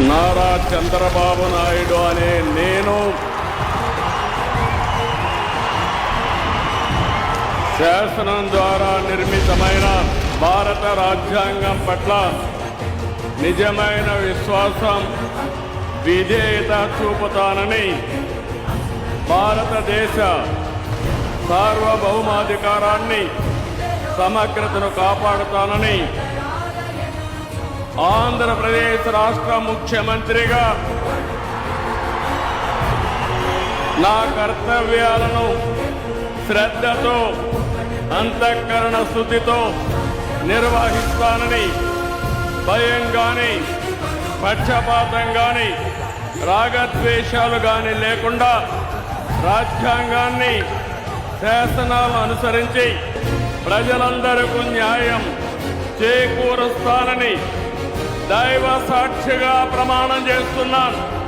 నారా చంద్రబాబు నాయుడు అనే నేను శాసనం ద్వారా నిర్మితమైన భారత రాజ్యాంగం పట్ల నిజమైన విశ్వాసం, విధేయత చూపుతానని, భారతదేశ సార్వభౌమాధికారాన్ని, సమగ్రతను కాపాడుతానని ఆంధ్రప్రదేశ్ రాష్ట్ర ముఖ్యమంత్రిగా నా కర్తవ్యాలను శ్రద్ధతో, అంతఃకరణ శుద్ధితో నిర్వహిస్తానని, భయం గాని, పక్షపాతం గాని, రాగద్వేషాలు గాని లేకుండా రాజ్యాంగాన్ని, శాసనాలను అనుసరించి ప్రజలందరికీ న్యాయం చేకూరుస్తానని దైవ సాక్షిగా ప్రమాణం చేస్తున్నాను.